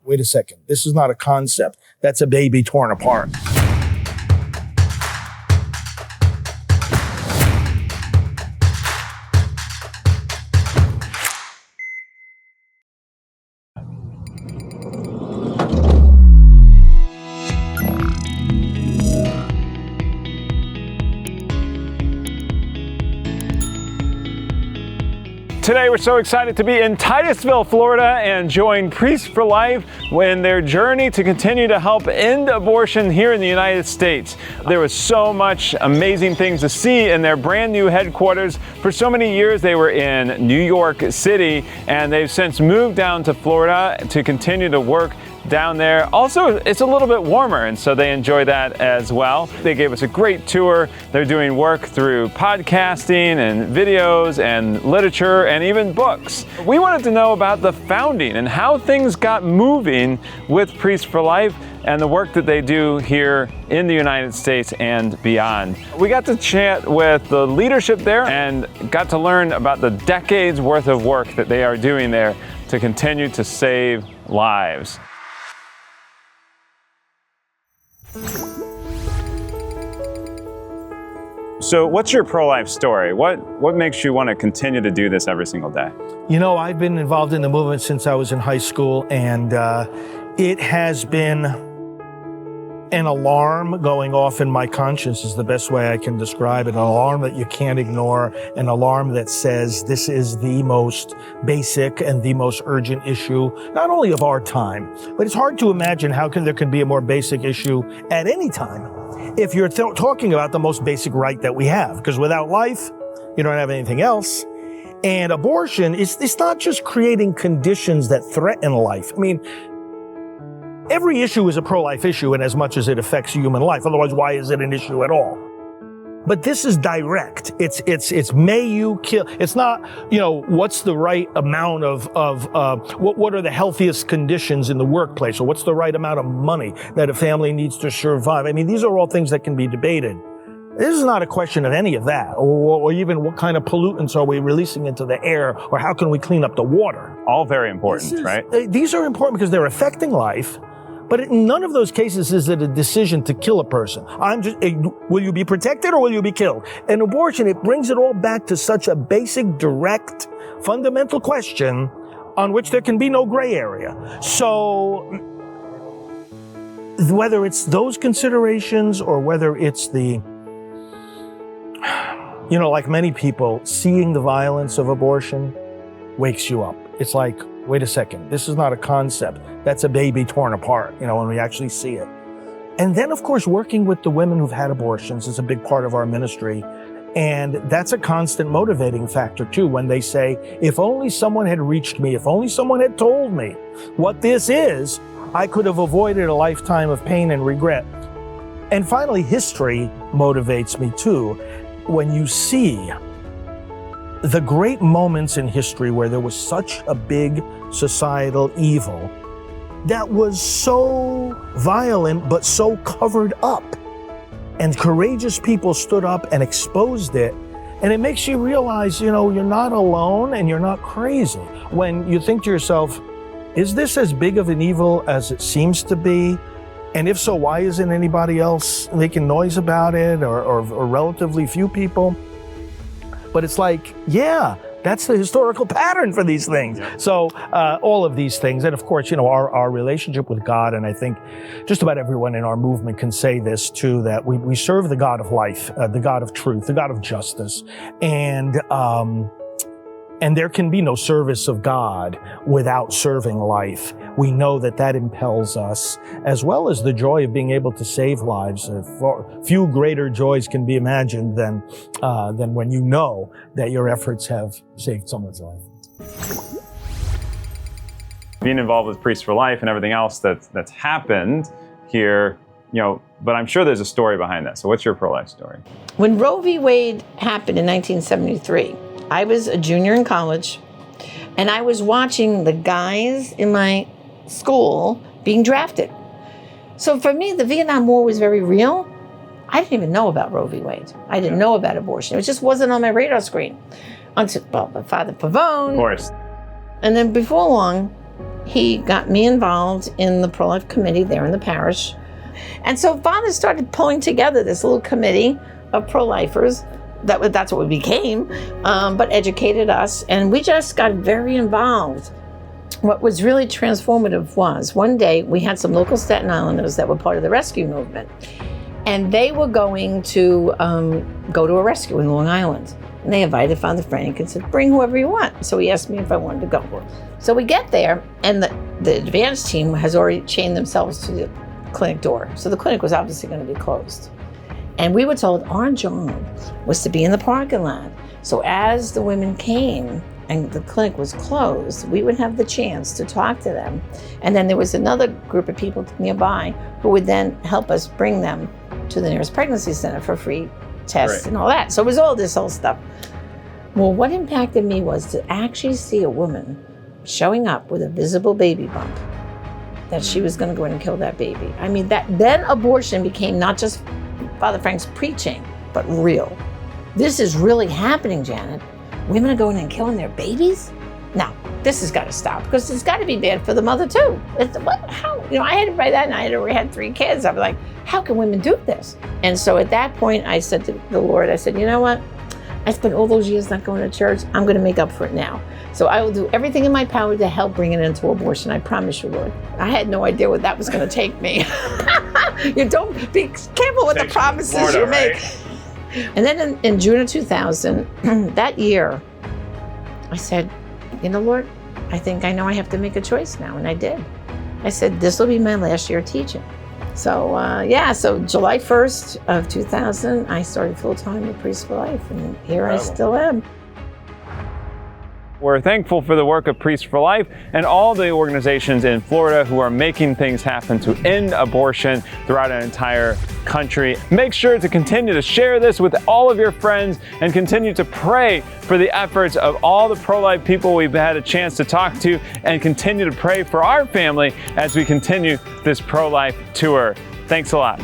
wait a second, this is not a concept. That's a baby torn apart. Today we're so excited to be in Titusville, Florida and join Priests for Life in their journey to continue to help end abortion here in the United States. There was so much amazing things to see in their brand new headquarters. For so many years they were in New York City and they've since moved down to Florida to continue to work down there. Also, it's a little bit warmer, and so they enjoy that as well. They gave us a great tour. They're doing work through podcasting and videos and literature and even books. We wanted to know about the founding and how things got moving with Priests for Life and the work that they do here in the United States and beyond. We got to chat with the leadership there and got to learn about the decades worth of work that they are doing there to continue to save lives. So what's your pro-life story? What makes you want to continue to do this every single day? You know, I've been involved in the movement since I was in high school, and it has been an alarm going off in my conscience is the best way I can describe it. An alarm that you can't ignore, an alarm that says this is the most basic and the most urgent issue, not only of our time, but it's hard to imagine how there can be a more basic issue at any time if you're talking about the most basic right that we have. Because without life, you don't have anything else. And abortion, it's not just creating conditions that threaten life. I mean, every issue is a pro-life issue in as much as it affects human life. Otherwise, why is it an issue at all? But this is direct. It's may you kill. It's not, what's the right amount of what are the healthiest conditions in the workplace, or what's the right amount of money that a family needs to survive. I mean, these are all things that can be debated. This is not a question of any of that, or even what kind of pollutants are we releasing into the air, or how can we clean up the water. All very important, right? These are important because they're affecting life. But in none of those cases is it a decision to kill a person. Will you be protected or will you be killed? And abortion, it brings it all back to such a basic, direct, fundamental question on which there can be no gray area. So whether it's those considerations or whether it's like many people, seeing the violence of abortion wakes you up. It's like, wait a second, this is not a concept. That's a baby torn apart, when we actually see it. And then, of course, working with the women who've had abortions is a big part of our ministry. And that's a constant motivating factor, too, when they say, if only someone had reached me, if only someone had told me what this is, I could have avoided a lifetime of pain and regret. And finally, history motivates me, too. When you see the great moments in history where there was such a big societal evil that was so violent but so covered up, and courageous people stood up and exposed it, and it makes you realize, you're not alone and you're not crazy. When you think to yourself, is this as big of an evil as it seems to be? And if so, why isn't anybody else making noise about it, or relatively few people? But it's like, yeah, that's the historical pattern for these things. Yeah. So all of these things, and of course, our relationship with God, and I think just about everyone in our movement can say this too, that we serve the God of life, the God of truth, the God of justice, and there can be no service of God without serving life. We know that impels us, as well as the joy of being able to save lives. Few greater joys can be imagined than when you know that your efforts have saved someone's life. Being involved with Priests for Life and everything else that's happened here, but I'm sure there's a story behind that. So what's your pro-life story? When Roe v. Wade happened in 1973, I was a junior in college, and I was watching the guys in my school being drafted. So for me, the Vietnam War was very real. I didn't even know about Roe v. Wade. I didn't know about abortion. It just wasn't on my radar screen until, my father Pavone. Of course. And then before long, he got me involved in the pro-life committee there in the parish. And so Father started pulling together this little committee of pro-lifers. That's what we became, but educated us. And we just got very involved. What was really transformative was one day we had some local Staten Islanders that were part of the rescue movement. And they were going to go to a rescue in Long Island. And they invited Father Frank and said, bring whoever you want. So he asked me if I wanted to go. So we get there, and the advance team has already chained themselves to the clinic door. So the clinic was obviously going to be closed. And we were told our job was to be in the parking lot. So as the women came and the clinic was closed, we would have the chance to talk to them. And then there was another group of people nearby who would then help us bring them to the nearest pregnancy center for free tests and all that. So it was all this whole stuff. Well, what impacted me was to actually see a woman showing up with a visible baby bump, that she was going to go in and kill that baby. I mean, then abortion became not just Father Frank's preaching, but real. This is really happening, Janet. Women are going and killing their babies? No, this has got to stop, because it's got to be bad for the mother too. How? I had by that night I already had 3 kids. I was like, how can women do this? And so at that point, I said to the Lord, I said, you know what? I spent all those years not going to church. I'm going to make up for it now. So I will do everything in my power to help bring an end to abortion. I promise you, Lord. I had no idea what that was going to take me. You don't be careful with the promises you make. Right? And then in June of 2000, that year, I said, Lord, I think I know I have to make a choice now. And I did. I said, this will be my last year teaching. So so July 1st of 2000, I started full-time at Priest for Life, and here I still am. We're thankful for the work of Priests for Life and all the organizations in Florida who are making things happen to end abortion throughout an entire country. Make sure to continue to share this with all of your friends and continue to pray for the efforts of all the pro-life people we've had a chance to talk to, and continue to pray for our family as we continue this pro-life tour. Thanks a lot.